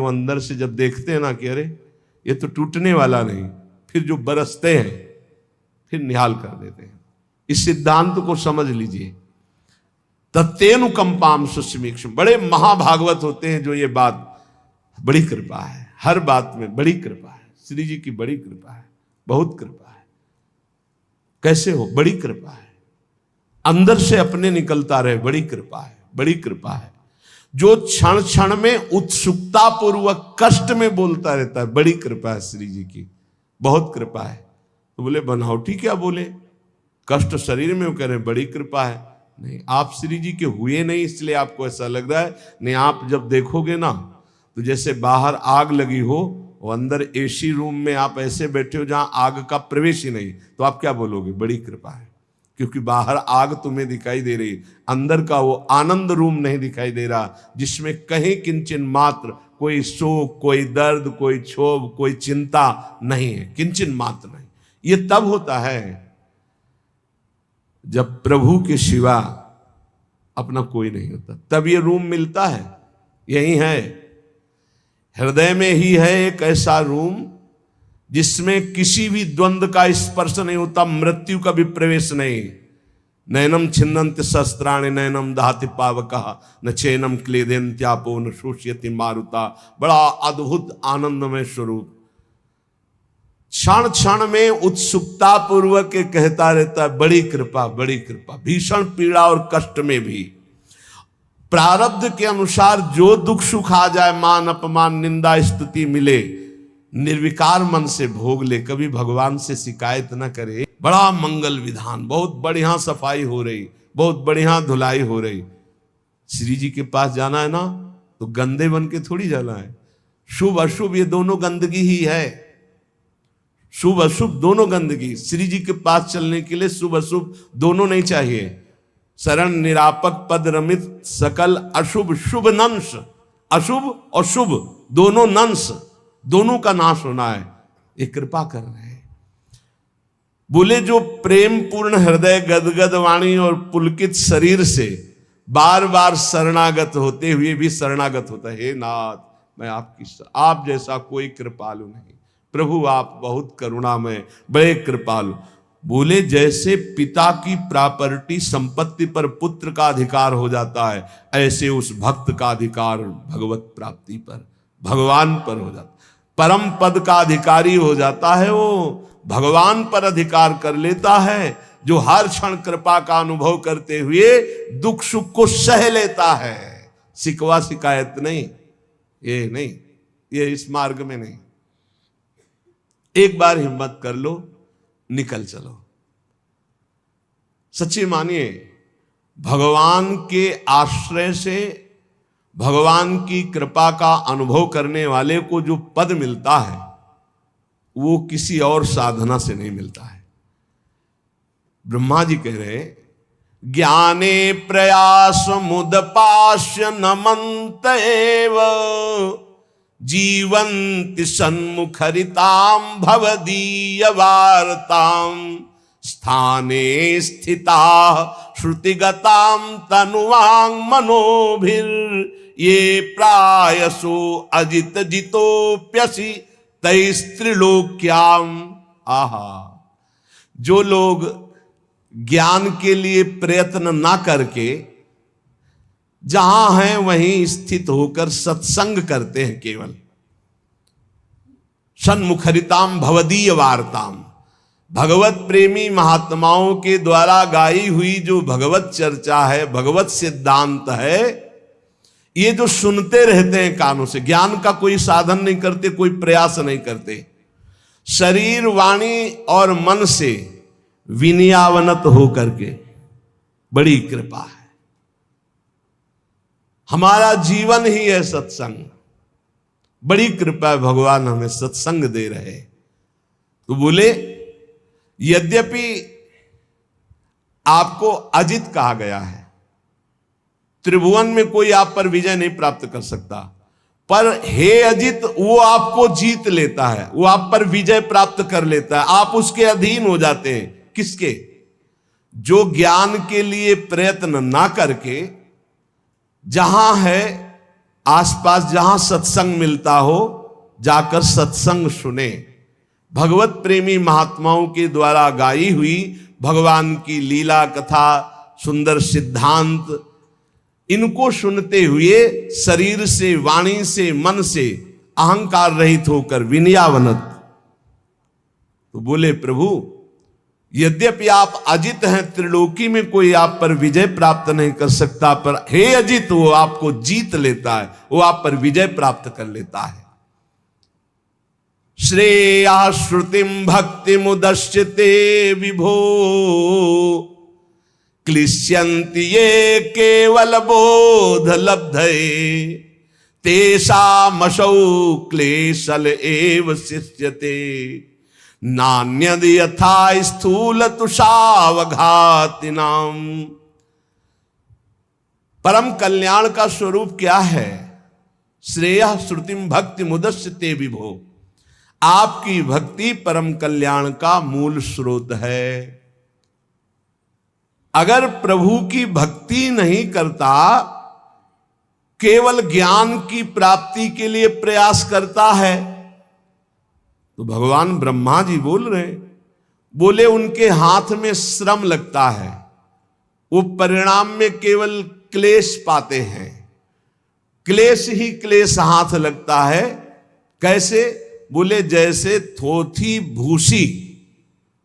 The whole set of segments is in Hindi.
वो अंदर से जब देखते हैं ना कि अरे ये तो टूटने वाला नहीं, फिर जो बरसते हैं फिर निहाल कर देते हैं। इस सिद्धांत को समझ लीजिए। तत्तेनुकंपाम सुस्मीक्षम, बड़े महाभागवत होते हैं जो ये बात, बड़ी कृपा है, हर बात में बड़ी कृपा है, श्री जी की बड़ी कृपा है, बहुत कृपा है। कैसे हो? बड़ी कृपा है, अंदर से अपने निकलता रहे, बड़ी कृपा है, बड़ी कृपा है। जो क्षण क्षण में उत्सुकता पूर्वक कष्ट में बोलता रहता है, बड़ी कृपा है श्री जी की, बहुत कृपा है। तो बोले बनावटी क्या बोले, कष्ट शरीर में, वो कह रहे बड़ी कृपा है। नहीं, आप श्री जी के हुए नहीं इसलिए आपको ऐसा लग रहा है। नहीं, आप जब देखोगे ना तो जैसे बाहर आग लगी हो और अंदर एसी रूम में आप ऐसे बैठे हो जहां आग का प्रवेश ही नहीं, तो आप क्या बोलोगे? बड़ी कृपा है। क्योंकि बाहर आग तुम्हें दिखाई दे रही, अंदर का वो आनंद रूम नहीं दिखाई दे रहा, जिसमें कहीं किंचन मात्र कोई शोक, कोई दर्द, कोई क्षोभ, कोई चिंता नहीं है, किंचन मात्र नहीं। ये तब होता है जब प्रभु के सिवा अपना कोई नहीं होता, तब ये रूम मिलता है। यही है, हृदय में ही है एक ऐसा रूम जिसमें किसी भी द्वंद्व का स्पर्श नहीं होता, मृत्यु का भी प्रवेश नहीं। नैनम छिन्नन्ति शस्त्राणि नैनम दहति पावकः न चैनम क्लेदन्त्यापो न शोष्यति मारुता। बड़ा अद्भुत आनंदमय स्वरूप, क्षण क्षण में उत्सुकता पूर्वक कहता रहता है बड़ी कृपा, बड़ी कृपा। भीषण पीड़ा और कष्ट में भी प्रारब्ध के अनुसार जो दुख सुख आ जाए, मान अपमान निंदा स्तुति मिले, निर्विकार मन से भोग ले, कभी भगवान से शिकायत न करे। बड़ा मंगल विधान, बहुत बढ़िया सफाई हो रही, बहुत बढ़िया धुलाई हो रही। श्री जी के पास जाना है ना तो गंदे बन के थोड़ी जाना है। शुभ अशुभ ये दोनों गंदगी ही है, शुभ अशुभ दोनों गंदगी। श्री जी के पास चलने के लिए शुभ अशुभ दोनों नहीं चाहिए। शरण निरापक पद रमित सकल अशुभ शुभ नंश, अशुभ और शुभ दोनों नंश, दोनों का नाश होना है। ये कृपा कर रहे हैं। बोले जो प्रेम पूर्ण हृदय गदगद वाणी और पुलकित शरीर से बार बार शरणागत होते हुए भी शरणागत होता है, हे नाथ मैं आपकी, आप जैसा कोई कृपालु नहीं प्रभु, आप बहुत करुणामय, बड़े कृपालु। बोले जैसे पिता की प्रॉपर्टी संपत्ति पर पुत्र का अधिकार हो जाता है, ऐसे उस भक्त का अधिकार भगवत प्राप्ति पर, भगवान पर हो जाता है। परम पद का अधिकारी हो जाता है, वो भगवान पर अधिकार कर लेता है, जो हर क्षण कृपा का अनुभव करते हुए दुख सुख को सह लेता है। शिकवा शिकायत नहीं, ये नहीं, ये इस मार्ग में नहीं। एक बार हिम्मत कर लो, निकल चलो। सच्ची मानिए, भगवान के आश्रय से, भगवान की कृपा का अनुभव करने वाले को जो पद मिलता है वो किसी और साधना से नहीं मिलता है। ब्रह्मा जी कह रहे, ज्ञाने प्रयास मुदपाश्य नमन्त एव जीवन्ति सन्मुखरितां भवदीय वार्तां स्थाने स्थिता श्रुतिगतां तनुवां मनोभिर ये प्रायसो अजित जितोप्यसि तैस्त्रिलोक्याम। आहा, जो लोग ज्ञान के लिए प्रयत्न ना करके जहां हैं वहीं स्थित होकर सत्संग करते हैं, केवल सन्मुखरिताम भवदीय वार्ताम, भगवत प्रेमी महात्माओं के द्वारा गाई हुई जो भगवत चर्चा है, भगवत सिद्धांत है, ये जो सुनते रहते हैं कानों से, ज्ञान का कोई साधन नहीं करते, कोई प्रयास नहीं करते, शरीर वाणी और मन से विनयावनत होकर के, बड़ी कृपा है। हमारा जीवन ही है सत्संग, बड़ी कृपा है, भगवान हमें सत्संग दे रहे। तो बोले यद्यपि आपको अजित कहा गया है, त्रिभुवन में कोई आप पर विजय नहीं प्राप्त कर सकता, पर हे अजित वो आपको जीत लेता है, वो आप पर विजय प्राप्त कर लेता है, आप उसके अधीन हो जाते हैं। किसके? जो ज्ञान के लिए प्रयत्न ना करके जहां है आसपास जहां सत्संग मिलता हो जाकर सत्संग सुने। भगवत प्रेमी महात्माओं के द्वारा गाई हुई भगवान की लीला कथा, सुंदर सिद्धांत, इनको सुनते हुए शरीर से, वाणी से, मन से अहंकार रहित होकर विनयावनत तो बोले, प्रभु यद्यपि आप अजित हैं, त्रिलोकी में कोई आप पर विजय प्राप्त नहीं कर सकता, पर हे अजित वो आपको जीत लेता है, वो आप पर विजय प्राप्त कर लेता है। श्रेया श्रुतिम भक्ति मुदश्चिते विभो क्लिश्यन्ति ये केवल बोध लब्धये तेषामसौ क्लेशल एव शिष्यते नान्यद यथा स्थूल तुषावघातिनाम। परम कल्याण का स्वरूप क्या है? श्रेयः श्रुतिम भक्ति मुदश्चिते विभो, आपकी भक्ति परम कल्याण का मूल स्रोत है। अगर प्रभु की भक्ति नहीं करता, केवल ज्ञान की प्राप्ति के लिए प्रयास करता है, तो भगवान ब्रह्मा जी बोल रहे, बोले उनके हाथ में श्रम लगता है, वो परिणाम में केवल क्लेश पाते हैं। क्लेश ही क्लेश हाथ लगता है। कैसे? बोले जैसे थोथी भूसी,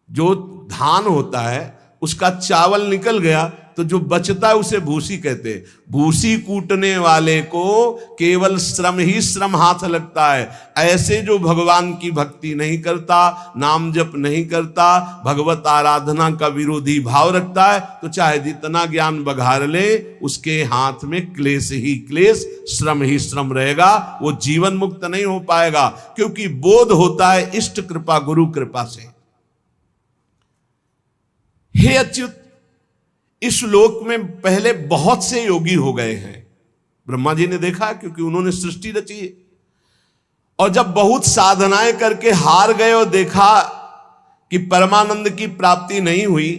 जो धान होता है उसका चावल निकल गया तो जो बचता है उसे भूसी कहते हैं। भूसी कूटने वाले को केवल श्रम ही श्रम हाथ लगता है। ऐसे जो भगवान की भक्ति नहीं करता, नाम जप नहीं करता, भगवत आराधना का विरोधी भाव रखता है, तो चाहे जितना ज्ञान बघार ले, उसके हाथ में क्लेश ही क्लेश, श्रम ही श्रम रहेगा। वो जीवन मुक्त नहीं हो पाएगा, क्योंकि बोध होता है इष्ट कृपा, गुरु कृपा से। हे अच्युत, इस लोक में पहले बहुत से योगी हो गए हैं। ब्रह्मा जी ने देखा, क्योंकि उन्होंने सृष्टि रची है। और जब बहुत साधनाएं करके हार गए और देखा कि परमानंद की प्राप्ति नहीं हुई,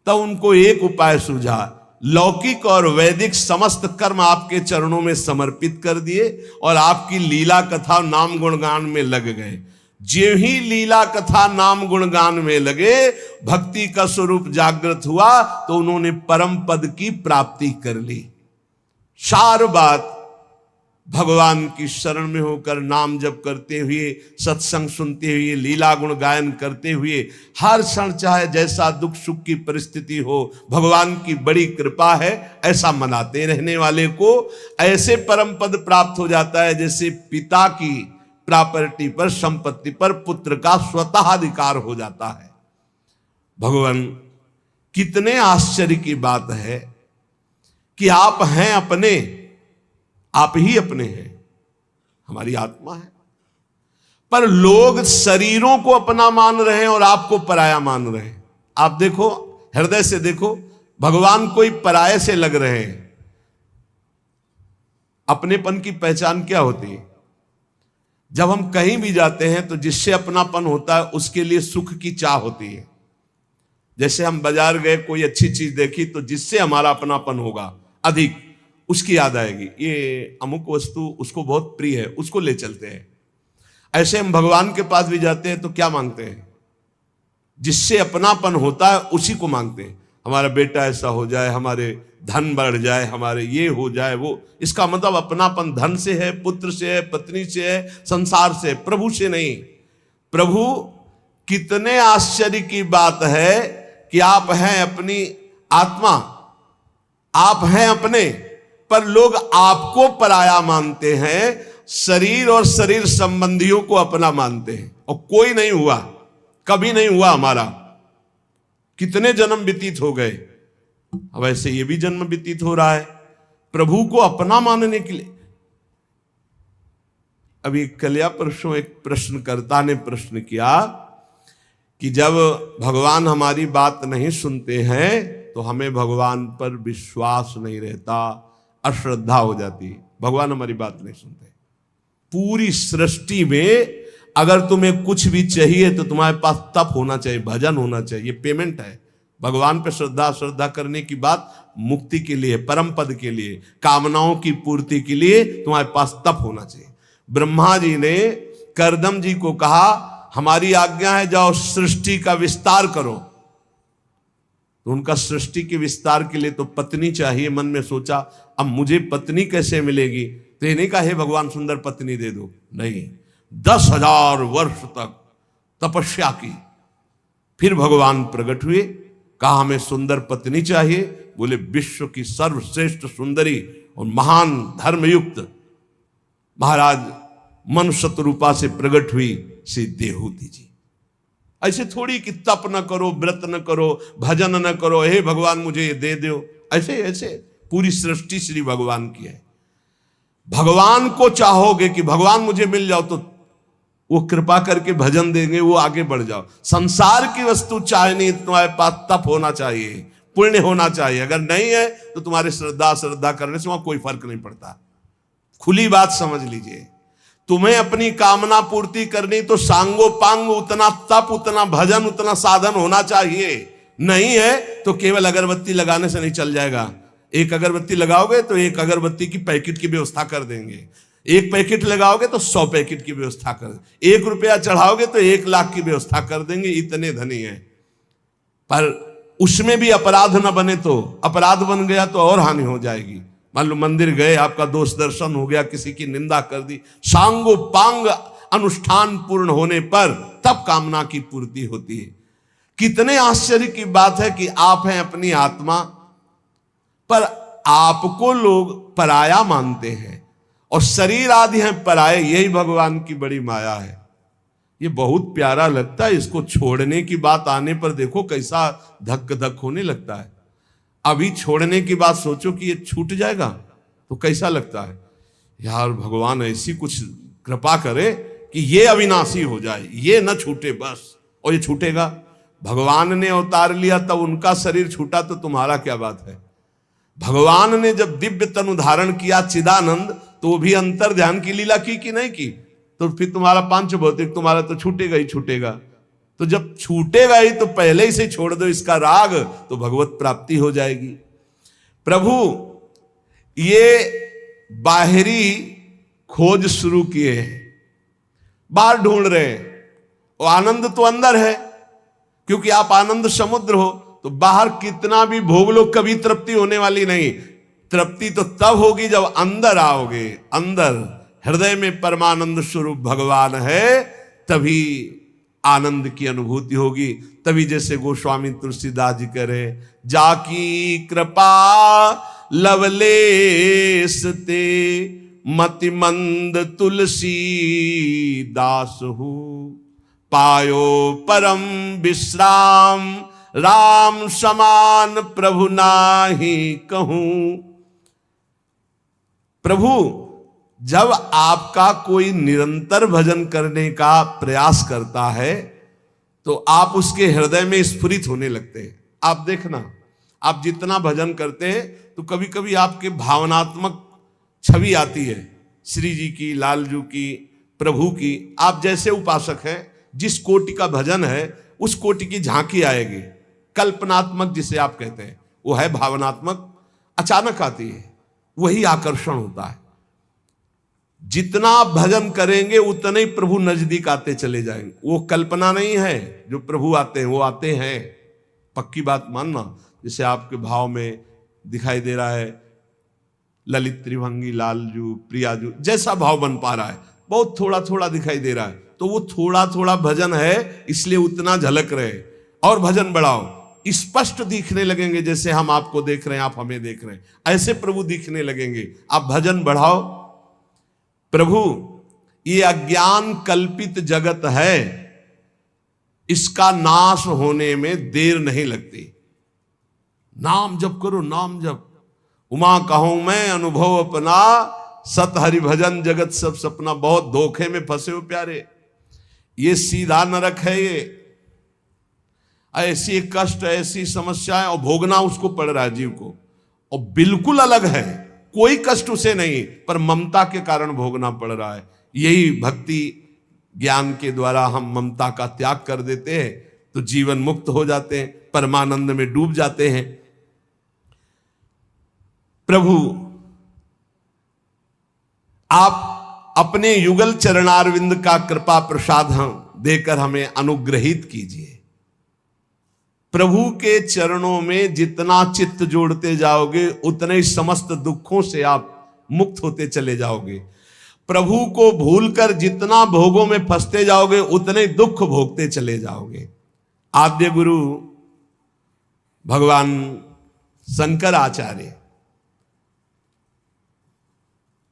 तब उनको एक उपाय सूझा। लौकिक और वैदिक समस्त कर्म आपके चरणों में समर्पित कर दिए और आपकी लीला कथा नाम गुणगान में लग गए। जो ही लीला कथा नाम गुणगान में लगे, भक्ति का स्वरूप जागृत हुआ, तो उन्होंने परम पद की प्राप्ति कर ली। सार बात भगवान की शरण में होकर नाम जप करते हुए, सत्संग सुनते हुए, लीला गुण गायन करते हुए, हर क्षण चाहे जैसा दुख सुख की परिस्थिति हो, भगवान की बड़ी कृपा है ऐसा मनाते रहने वाले को ऐसे परम पद प्राप्त हो जाता है जैसे पिता की प्रॉपर्टी पर, संपत्ति पर पुत्र का स्वतः अधिकार हो जाता है। भगवान, कितने आश्चर्य की बात है कि आप हैं अपने, आप ही अपने हैं, हमारी आत्मा है, पर लोग शरीरों को अपना मान रहे हैं और आपको पराया मान रहे हैं। आप देखो, हृदय से देखो, भगवान कोई पराये से लग रहे हैं। अपनेपन की पहचान क्या होती है? जब हम कहीं भी जाते हैं तो जिससे अपनापन होता है उसके लिए सुख की चाह होती है। जैसे हम बाजार गए, कोई अच्छी चीज देखी, तो जिससे हमारा अपनापन होगा अधिक, उसकी याद आएगी, ये अमुक वस्तु उसको बहुत प्रिय है, उसको ले चलते हैं। ऐसे हम भगवान के पास भी जाते हैं तो क्या मांगते हैं? जिससे अपनापन होता है उसी को मांगते हैं। हमारा बेटा ऐसा हो जाए, हमारे धन बढ़ जाए, हमारे ये हो जाए, वो। इसका मतलब अपनापन धन से है, पुत्र से है, पत्नी से है, संसार से, प्रभु से नहीं। प्रभु, कितने आश्चर्य की बात है कि आप हैं अपनी आत्मा, आप हैं अपने, पर लोग आपको पराया मानते हैं, शरीर और शरीर संबंधियों को अपना मानते हैं। और कोई नहीं हुआ, कभी नहीं हुआ हमारा। कितने जन्म व्यतीत हो गए, अब ऐसे ये भी जन्म व्यतीत हो रहा है प्रभु को अपना मानने के लिए। अभी कल्या परसों एक प्रश्नकर्ता ने प्रश्न किया कि जब भगवान हमारी बात नहीं सुनते हैं तो हमें भगवान पर विश्वास नहीं रहता, अश्रद्धा हो जाती है, भगवान हमारी बात नहीं सुनते। पूरी सृष्टि में अगर तुम्हें कुछ भी चाहिए तो तुम्हारे पास तप होना चाहिए, भजन होना चाहिए, पेमेंट है। भगवान पे श्रद्धा करने की बात मुक्ति के लिए, परम पद के लिए, कामनाओं की पूर्ति के लिए तुम्हारे पास तप होना चाहिए। ब्रह्मा जी ने करदम जी को कहा हमारी आज्ञा है जाओ सृष्टि का विस्तार करो। तो उनका सृष्टि के विस्तार के लिए तो पत्नी चाहिए। मन में सोचा अब मुझे पत्नी कैसे मिलेगी? तो ये नहीं कहा हे भगवान सुंदर पत्नी दे दो, नहीं, 10,000 वर्ष तक तपस्या की। फिर भगवान प्रकट हुए, कहा हमें सुंदर पत्नी चाहिए। बोले विश्व की सर्वश्रेष्ठ सुंदरी और महान धर्मयुक्त महाराज मनुष्य रूपा से प्रकट हुई श्री देहूति जी। ऐसे थोड़ी कि तप न करो, व्रत न करो, भजन न करो, हे भगवान मुझे ये दे दो, ऐसे ऐसे पूरी सृष्टि श्री भगवान की है। भगवान को चाहोगे कि भगवान मुझे मिल जाओ तो वो कृपा करके भजन देंगे, वो आगे बढ़ जाओ। संसार की वस्तु चाहनी तुम्हारे पास तप होना चाहिए, पुण्य होना चाहिए। अगर नहीं है तो तुम्हारे श्रद्धा करने से वहां कोई फर्क नहीं पड़ता। खुली बात समझ लीजिए, तुम्हें अपनी कामना पूर्ति करनी तो सांगो पांग उतना तप, उतना भजन, उतना साधन होना चाहिए। नहीं है तो केवल अगरबत्ती लगाने से नहीं चल जाएगा। एक अगरबत्ती लगाओगे तो एक अगरबत्ती की पैकेट की व्यवस्था कर देंगे, एक पैकेट लगाओगे तो 100 पैकेट की व्यवस्था कर देंगे, 1 रुपया चढ़ाओगे तो 1 लाख की व्यवस्था कर देंगे। इतने धनी है, पर उसमें भी अपराध न बने तो, अपराध बन गया तो और हानि हो जाएगी। मान लो मंदिर गए, आपका दोष दर्शन हो गया, किसी की निंदा कर दी, सांगो पांग अनुष्ठान पूर्ण होने पर तब कामना की पूर्ति होती है। कितने आश्चर्य की बात है कि आप हैं अपनी आत्मा, पर आपको लोग पराया मानते हैं और शरीर आदि हैं पराये। यही भगवान की बड़ी माया है। ये बहुत प्यारा लगता है। इसको छोड़ने की बात आने पर देखो कैसा धक धक होने लगता है। अभी छोड़ने की बात सोचो कि ये छूट जाएगा तो कैसा लगता है। यार भगवान ऐसी कुछ कृपा करे कि ये अविनाशी हो जाए, ये न छूटे बस। और ये छूटेगा। भगवान ने अवतार लिया तब उनका शरीर छूटा तो तुम्हारा क्या बात है। भगवान ने जब दिव्य तनु धारण किया चिदानंद, तो वो भी अंतर ध्यान की लीला की कि नहीं की? तो फिर तुम्हारा पांच भौतिक तुम्हारा तो छूटेगा ही छूटेगा। तो जब छूटेगा ही तो पहले ही से छोड़ दो इसका राग, तो भगवत प्राप्ति हो जाएगी। प्रभु ये बाहरी खोज शुरू किए हैं, बाहर ढूंढ रहे हैं, और आनंद तो अंदर है, क्योंकि आप आनंद समुद्र हो। तो बाहर कितना भी भोग लो कभी तृप्ति होने वाली नहीं। तृप्ति तो तब होगी जब अंदर आओगे। अंदर हृदय में परमानंद स्वरूप भगवान है, तभी आनंद की अनुभूति होगी। तभी जैसे गोस्वामी तुलसीदास जी कह रहे, जाकी कृपा लवलेश ते मति मंद तुलसी दास हूँ, पायो परम विश्राम राम समान प्रभु नाही कहूं। प्रभु जब आपका कोई निरंतर भजन करने का प्रयास करता है तो आप उसके हृदय में स्फुरित होने लगते हैं। आप देखना, आप जितना भजन करते हैं तो कभी कभी आपके भावनात्मक छवि आती है, श्री जी की, लालजू की, प्रभु की। आप जैसे उपासक हैं, जिस कोटि का भजन है उस कोटि की झांकी आएगी। कल्पनात्मक जिसे आप कहते हैं वो है भावनात्मक, अचानक आती है, वही आकर्षण होता है। जितना आप भजन करेंगे उतने ही प्रभु नजदीक आते चले जाएंगे। वो कल्पना नहीं है, जो प्रभु आते हैं वो आते हैं। पक्की बात मानना। जैसे आपके भाव में दिखाई दे रहा है ललित, त्रिभंगी, लालजू, प्रियाजू, जैसा भाव बन पा रहा है, बहुत थोड़ा थोड़ा दिखाई दे रहा है, तो वो थोड़ा थोड़ा भजन है, इसलिए उतना झलक रहे। और भजन बढ़ाओ, स्पष्ट दिखने लगेंगे। जैसे हम आपको देख रहे हैं, आप हमें देख रहे हैं, ऐसे प्रभु दिखने लगेंगे। आप भजन बढ़ाओ। प्रभु ये अज्ञान कल्पित जगत है, इसका नाश होने में देर नहीं लगती। नाम जप करो, नाम जप। उमा कहूं मैं अनुभव अपना, सत हरि भजन जगत सब सपना। बहुत धोखे में फंसे हो प्यारे, ये सीधा नरक है। ये ऐसी कष्ट, ऐसी समस्याएं, और भोगना उसको पड़ रहा है जीव को। और बिल्कुल अलग है, कोई कष्ट उसे नहीं, पर ममता के कारण भोगना पड़ रहा है। यही भक्ति ज्ञान के द्वारा हम ममता का त्याग कर देते हैं तो जीवन मुक्त हो जाते हैं, परमानंद में डूब जाते हैं। प्रभु आप अपने युगल चरणारविंद का कृपा प्रसाद देकर हमें अनुग्रहित कीजिए। प्रभु के चरणों में जितना चित्त जोड़ते जाओगे उतने ही समस्त दुखों से आप मुक्त होते चले जाओगे। प्रभु को भूलकर जितना भोगों में फंसते जाओगे उतने दुख भोगते चले जाओगे। आद्य गुरु भगवान शंकर आचार्य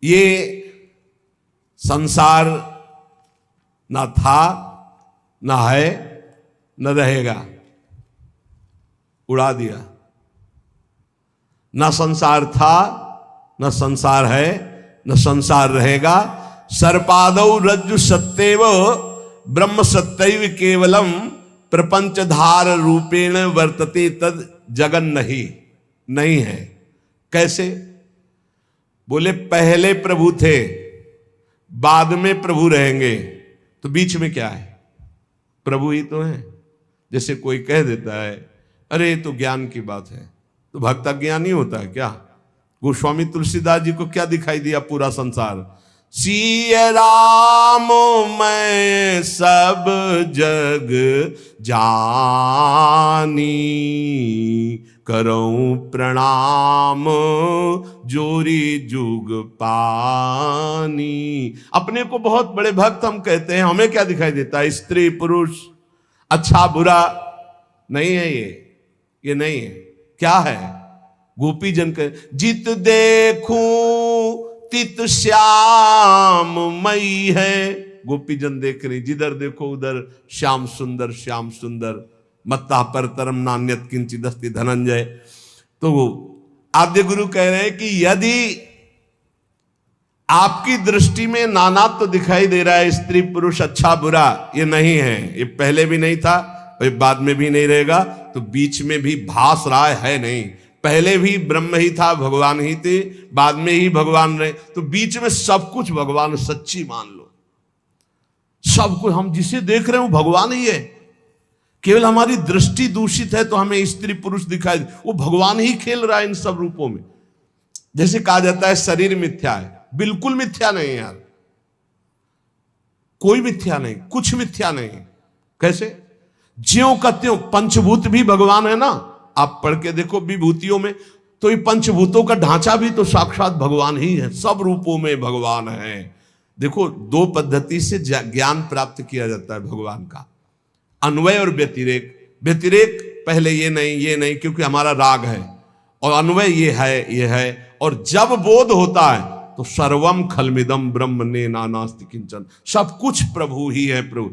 ये संसार ना था, ना है, न रहेगा, उड़ा दिया। ना संसार था, न संसार है, न संसार रहेगा। सर्पादौ रज्जु सत्येव ब्रह्म सत्यैव केवलम प्रपंचधार रूपेण वर्तते तद जगन नहीं है। कैसे? बोले पहले प्रभु थे, बाद में प्रभु रहेंगे, तो बीच में क्या है? प्रभु ही तो है। जैसे कोई कह देता है अरे ये तो ज्ञान की बात है, तो भक्त अज्ञान ही होता है क्या? गोस्वामी तुलसीदास जी को क्या दिखाई दिया पूरा संसार? सिय राम मैं सब जग जानी, करऊं प्रणाम जोरी जुग पानी। अपने को बहुत बड़े भक्त हम कहते हैं, हमें क्या दिखाई देता है? स्त्री पुरुष, अच्छा बुरा नहीं है ये नहीं है। क्या है? गोपी जन के जित देखूं तित श्याम मई है। गोपी जन देख रही, जिधर देखो उधर श्याम सुंदर श्याम सुंदर, मत्ता पर तरम नान्यत किंचित अस्ति धनंजय। तो आद्य गुरु कह रहे हैं कि यदि आपकी दृष्टि में नानात्व तो दिखाई दे रहा है, स्त्री पुरुष अच्छा बुरा, ये नहीं है, ये पहले भी नहीं था और बाद में भी नहीं रहेगा, तो बीच में भी भास रहा है नहीं। पहले भी ब्रह्म ही था, भगवान ही थे, बाद में ही भगवान रहे, तो बीच में सब कुछ भगवान सच्ची मान लो। सब कुछ हम जिसे देख रहे हो भगवान ही है, केवल हमारी दृष्टि दूषित है तो हमें स्त्री पुरुष दिखाई, वो भगवान ही खेल रहा है इन सब रूपों में। जैसे कहा जाता है शरीर मिथ्या है, बिल्कुल मिथ्या नहीं यार, कोई मिथ्या नहीं, कुछ मिथ्या नहीं। कैसे? ज्यों का त्यों पंचभूत भी भगवान है ना। आप पढ़ के देखो विभूतियों में, तो ये पंचभूतों का ढांचा भी तो साक्षात भगवान ही है, सब रूपों में भगवान है। देखो दो पद्धति से ज्ञान प्राप्त किया जाता है भगवान का, अन्वय और व्यतिरेक। व्यतिरेक पहले ये नहीं क्योंकि हमारा राग है, और अन्वय ये है। और जब बोध होता है तो सर्वम खलमिदम ब्रह्म ने नानास्ति किंचन, सब कुछ प्रभु ही है। प्रभु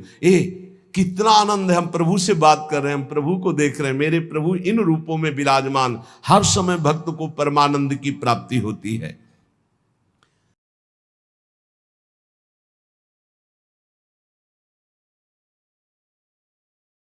कितना आनंद है, हम प्रभु से बात कर रहे हैं, हम प्रभु को देख रहे हैं। मेरे प्रभु इन रूपों में विराजमान, हर समय भक्त को परमानंद की प्राप्ति होती है।